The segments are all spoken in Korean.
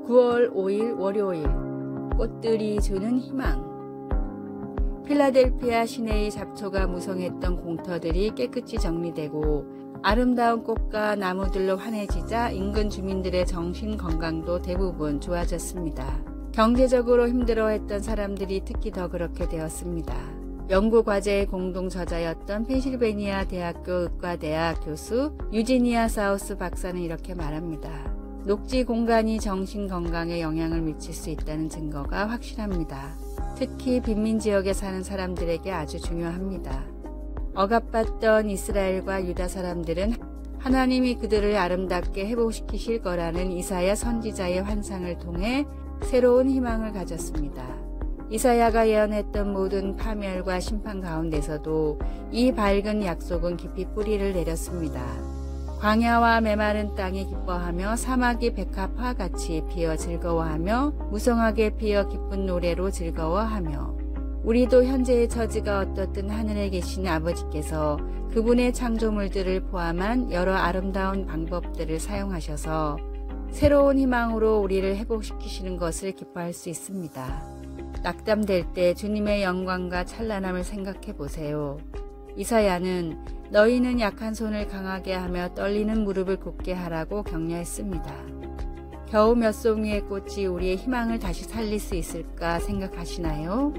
9월 5일 월요일, 꽃들이 주는 희망. 필라델피아 시내의 잡초가 무성했던 공터들이 깨끗이 정리되고 아름다운 꽃과 나무들로 환해지자 인근 주민들의 정신 건강도 대부분 좋아졌습니다. 경제적으로 힘들어했던 사람들이 특히 더 그렇게 되었습니다. 연구 과제의 공동 저자였던 펜실베니아 대학교 의과대학 교수 유지니아 사우스 박사는 이렇게 말합니다. 녹지 공간이 정신 건강에 영향을 미칠 수 있다는 증거가 확실합니다. 특히 빈민 지역에 사는 사람들에게 아주 중요합니다. 억압받던 이스라엘과 유다 사람들은 하나님이 그들을 아름답게 회복시키실 거라는 이사야 선지자의 환상을 통해 새로운 희망을 가졌습니다. 이사야가 예언했던 모든 파멸과 심판 가운데서도 이 밝은 약속은 깊이 뿌리를 내렸습니다. 광야와 메마른 땅이 기뻐하며 사막이 백합화 같이 피어 즐거워하며 무성하게 피어 기쁜 노래로 즐거워하며 우리도 현재의 처지가 어떻든 하늘에 계신 아버지께서 그분의 창조물들을 포함한 여러 아름다운 방법들을 사용하셔서 새로운 희망으로 우리를 회복시키시는 것을 기뻐할 수 있습니다. 낙담될 때 주님의 영광과 찬란함을 생각해 보세요. 이사야는 너희는 약한 손을 강하게 하며 떨리는 무릎을 굳게 하라고 격려했습니다. 겨우 몇 송이의 꽃이 우리의 희망을 다시 살릴 수 있을까 생각하시나요?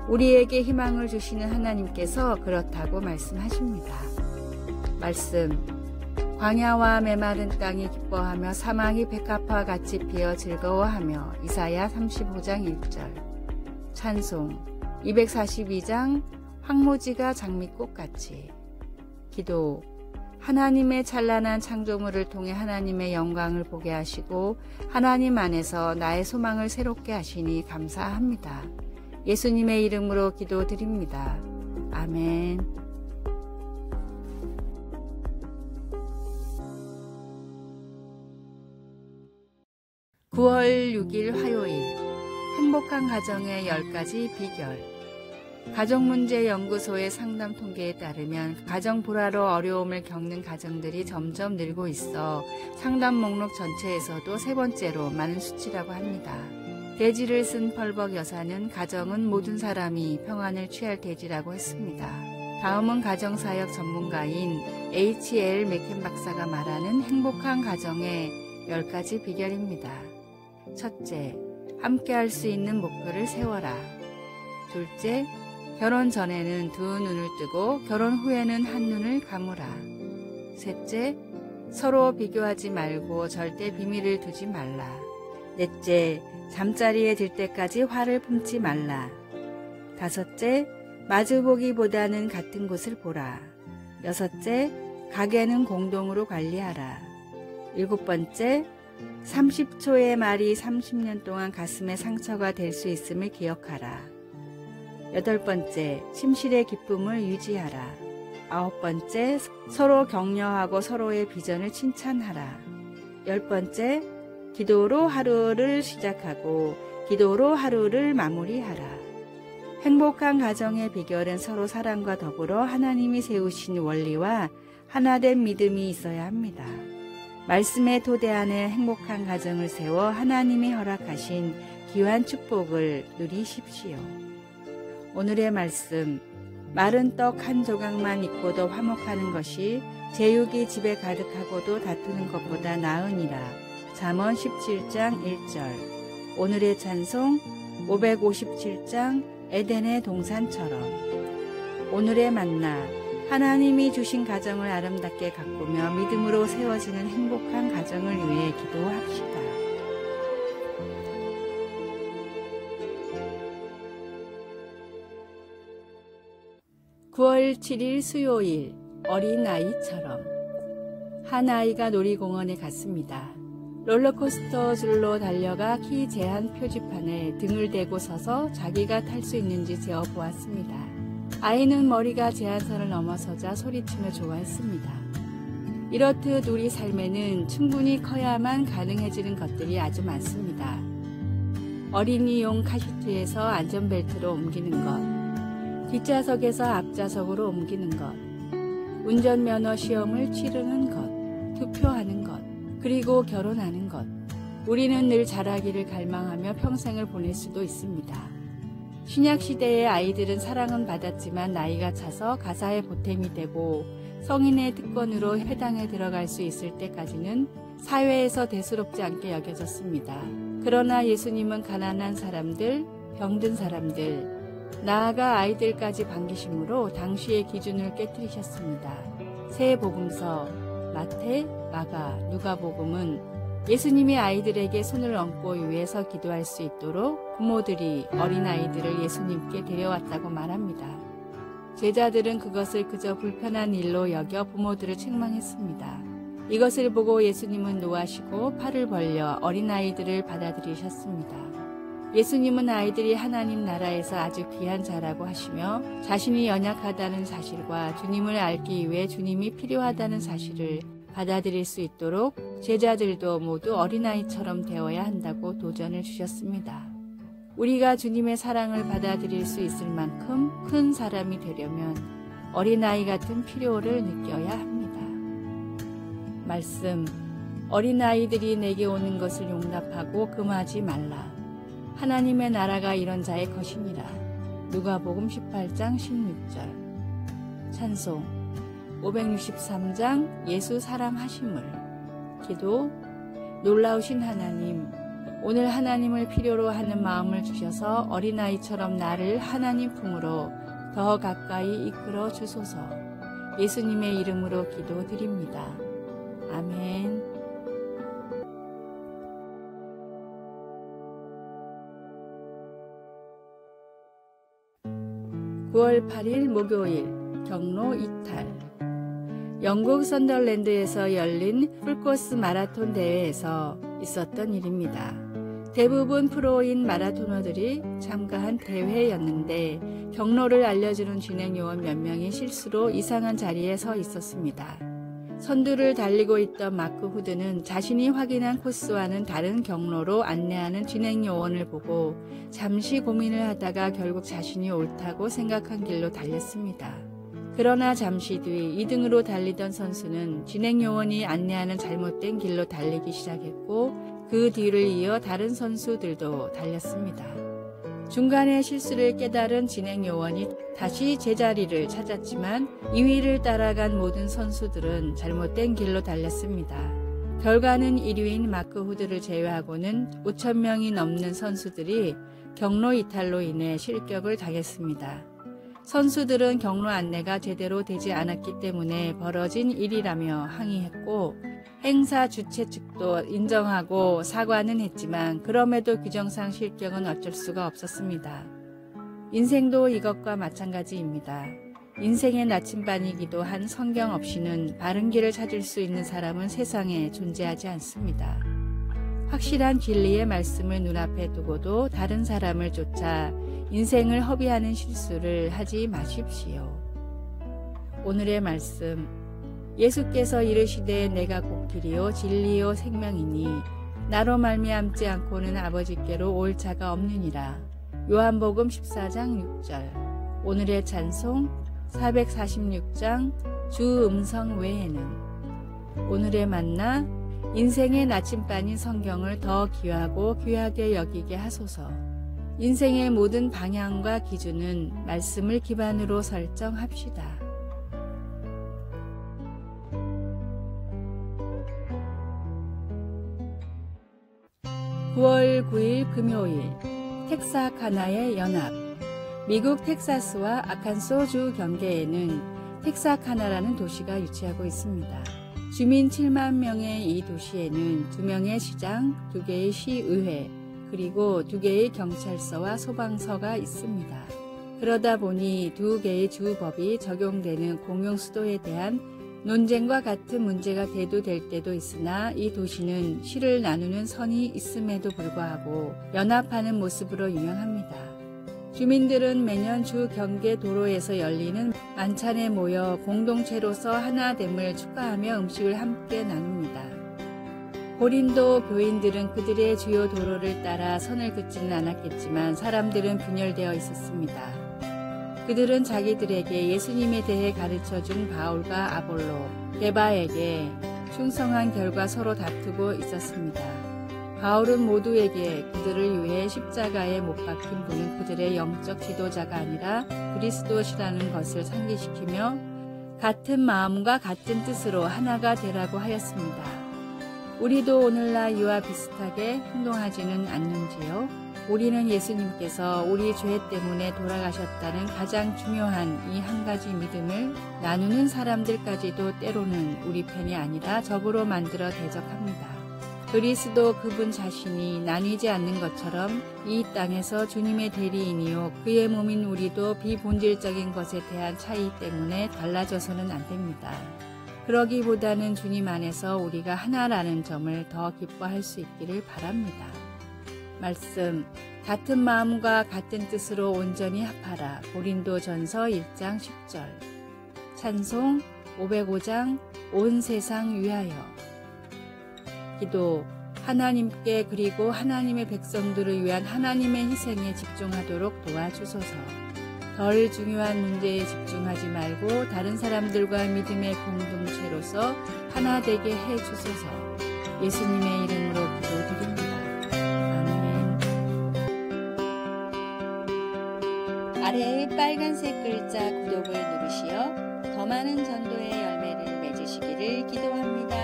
우리에게 희망을 주시는 하나님께서 그렇다고 말씀하십니다. 말씀, 광야와 메마른 땅이 기뻐하며 사막이 백합화 같이 피어 즐거워하며 이사야 35장 1절. 찬송 242장 황무지가 장미꽃같이. 기도, 하나님의 찬란한 창조물을 통해 하나님의 영광을 보게 하시고 하나님 안에서 나의 소망을 새롭게 하시니 감사합니다. 예수님의 이름으로 기도드립니다. 아멘. 9월 6일 화요일, 행복한 가정의 10가지 비결. 가정문제연구소의 상담 통계에 따르면 가정 불화로 어려움을 겪는 가정들이 점점 늘고 있어 상담 목록 전체에서도 세 번째로 많은 수치라고 합니다. 대지를 쓴 펄벅 여사는 가정은 모든 사람이 평안을 취할 대지라고 했습니다. 다음은 가정사역 전문가인 H.L. 맥켄 박사가 말하는 행복한 가정의 10가지 비결입니다. 첫째, 함께 할 수 있는 목표를 세워라. 둘째, 결혼 전에는 두 눈을 뜨고 결혼 후에는 한 눈을 감으라. 셋째, 서로 비교하지 말고 절대 비밀을 두지 말라. 넷째, 잠자리에 들 때까지 화를 품지 말라. 다섯째, 마주보기보다는 같은 곳을 보라. 여섯째, 가게는 공동으로 관리하라. 일곱 번째, 30초의 말이 30년 동안 가슴에 상처가 될 수 있음을 기억하라. 여덟 번째, 심실의 기쁨을 유지하라. 아홉 번째, 서로 격려하고 서로의 비전을 칭찬하라. 열 번째, 기도로 하루를 시작하고 기도로 하루를 마무리하라. 행복한 가정의 비결은 서로 사랑과 더불어 하나님이 세우신 원리와 하나된 믿음이 있어야 합니다. 말씀의 토대 안에 행복한 가정을 세워 하나님이 허락하신 귀한 축복을 누리십시오. 오늘의 말씀, 마른 떡 한 조각만 있고도 화목하는 것이 제육이 집에 가득하고도 다투는 것보다 나으니라. 잠언 17장 1절. 오늘의 찬송 557장 에덴의 동산처럼. 오늘의 만나, 하나님이 주신 가정을 아름답게 가꾸며 믿음으로 세워지는 행복한 가정을 위해 기도합시다. (9월 7일) 수요일, 어린아이처럼. 한 아이가 놀이공원에 갔습니다. 롤러코스터 줄로 달려가 키 제한 표지판에 등을 대고 서서 자기가 탈 수 있는지 재어보았습니다. 아이는 머리가 제한선을 넘어서자 소리치며 좋아했습니다. 이렇듯 우리 삶에는 충분히 커야만 가능해지는 것들이 아주 많습니다. 어린이용 카시트에서 안전벨트로 옮기는 것, 뒷좌석에서 앞좌석으로 옮기는 것, 운전면허 시험을 치르는 것, 투표하는 것, 그리고 결혼하는 것, 우리는 늘 자라기를 갈망하며 평생을 보낼 수도 있습니다. 신약시대의 아이들은 사랑은 받았지만 나이가 차서 가사의 보탬이 되고 성인의 특권으로 회당에 들어갈 수 있을 때까지는 사회에서 대수롭지 않게 여겨졌습니다. 그러나 예수님은 가난한 사람들, 병든 사람들, 나아가 아이들까지 반기심으로 당시의 기준을 깨뜨리셨습니다. 새 복음서 마태, 마가, 누가복음은 예수님이 아이들에게 손을 얹고 위에서 기도할 수 있도록 부모들이 어린아이들을 예수님께 데려왔다고 말합니다. 제자들은 그것을 그저 불편한 일로 여겨 부모들을 책망했습니다. 이것을 보고 예수님은 노하시고 팔을 벌려 어린아이들을 받아들이셨습니다. 예수님은 아이들이 하나님 나라에서 아주 귀한 자라고 하시며 자신이 연약하다는 사실과 주님을 알기 위해 주님이 필요하다는 사실을 받아들일 수 있도록 제자들도 모두 어린아이처럼 되어야 한다고 도전을 주셨습니다. 우리가 주님의 사랑을 받아들일 수 있을 만큼 큰 사람이 되려면 어린아이 같은 필요를 느껴야 합니다. 말씀, 어린아이들이 내게 오는 것을 용납하고 금하지 말라. 하나님의 나라가 이런 자의 것이니라. 누가복음 18장 16절. 찬송 563장 예수 사랑하심을. 기도, 놀라우신 하나님, 오늘 하나님을 필요로 하는 마음을 주셔서 어린아이처럼 나를 하나님 품으로 더 가까이 이끌어 주소서. 예수님의 이름으로 기도드립니다. 아멘. 9월 8일 목요일 경로 이탈. 영국 선덜랜드에서 열린 풀코스 마라톤 대회에서 있었던 일입니다. 대부분 프로인 마라토너들이 참가한 대회였는데 경로를 알려주는 진행요원 몇 명이 실수로 이상한 자리에 서 있었습니다. 선두를 달리고 있던 마크 후드는 자신이 확인한 코스와는 다른 경로로 안내하는 진행요원을 보고 잠시 고민을 하다가 결국 자신이 옳다고 생각한 길로 달렸습니다. 그러나 잠시 뒤 2등으로 달리던 선수는 진행요원이 안내하는 잘못된 길로 달리기 시작했고 그 뒤를 이어 다른 선수들도 달렸습니다. 중간에 실수를 깨달은 진행요원이 다시 제자리를 찾았지만 2위를 따라간 모든 선수들은 잘못된 길로 달렸습니다. 결과는 1위인 마크 후드를 제외하고는 5,000명이 넘는 선수들이 경로 이탈로 인해 실격을 당했습니다. 선수들은 경로 안내가 제대로 되지 않았기 때문에 벌어진 일이라며 항의했고 행사 주최 측도 인정하고 사과는 했지만 그럼에도 규정상 실격은 어쩔 수가 없었습니다. 인생도 이것과 마찬가지입니다. 인생의 나침반이기도 한 성경 없이는 바른 길을 찾을 수 있는 사람은 세상에 존재하지 않습니다. 확실한 진리의 말씀을 눈앞에 두고도 다른 사람을 쫓아 인생을 허비하는 실수를 하지 마십시오. 오늘의 말씀, 예수께서 이르시되 내가 곧 길이요 진리요 생명이니 나로 말미암지 않고는 아버지께로 올 자가 없느니라. 요한복음 14장 6절. 오늘의 찬송 446장 주 음성 외에는. 오늘의 만나, 인생의 나침반인 성경을 더 귀하고 귀하게 여기게 하소서. 인생의 모든 방향과 기준은 말씀을 기반으로 설정합시다. 9월 9일 금요일 텍사카나의 연합. 미국 텍사스와 아칸소주 경계에는 텍사카나라는 도시가 위치하고 있습니다. 주민 7만 명의 이 도시에는 2명의 시장, 2개의 시의회, 그리고 2개의 경찰서와 소방서가 있습니다. 그러다 보니 2개의 주법이 적용되는 공용 수도에 대한 논쟁과 같은 문제가 대두될 때도 있으나 이 도시는 시를 나누는 선이 있음에도 불구하고 연합하는 모습으로 유명합니다. 주민들은 매년 주 경계 도로에서 열리는 만찬에 모여 공동체로서 하나됨을 축하하며 음식을 함께 나눕니다. 고린도 교인들은 그들의 주요 도로를 따라 선을 긋지는 않았겠지만 사람들은 분열되어 있었습니다. 그들은 자기들에게 예수님에 대해 가르쳐준 바울과 아볼로, 게바에게 충성한 결과 서로 다투고 있었습니다. 바울은 모두에게 그들을 위해 십자가에 못 박힌 분은 그들의 영적 지도자가 아니라 그리스도시라는 것을 상기시키며 같은 마음과 같은 뜻으로 하나가 되라고 하였습니다. 우리도 오늘날 이와 비슷하게 행동하지는 않는지요? 우리는 예수님께서 우리 죄 때문에 돌아가셨다는 가장 중요한 이 한 가지 믿음을 나누는 사람들까지도 때로는 우리 편이 아니라 적으로 만들어 대적합니다. 그리스도 그분 자신이 나뉘지 않는 것처럼 이 땅에서 주님의 대리인이요 그의 몸인 우리도 비본질적인 것에 대한 차이 때문에 달라져서는 안 됩니다. 그러기보다는 주님 안에서 우리가 하나라는 점을 더 기뻐할 수 있기를 바랍니다. 말씀, 같은 마음과 같은 뜻으로 온전히 합하라. 고린도전서 1장 10절. 찬송 505장 온 세상 위하여. 기도, 하나님께 그리고 하나님의 백성들을 위한 하나님의 희생에 집중하도록 도와주소서. 덜 중요한 문제에 집중하지 말고 다른 사람들과 믿음의 공동체로서 하나 되게 해주소서. 예수님의 이름으로 기도드립니다. 아멘. 아래의 빨간색 글자 구독을 누르시어 더 많은 전도의 열매를 맺으시기를 기도합니다.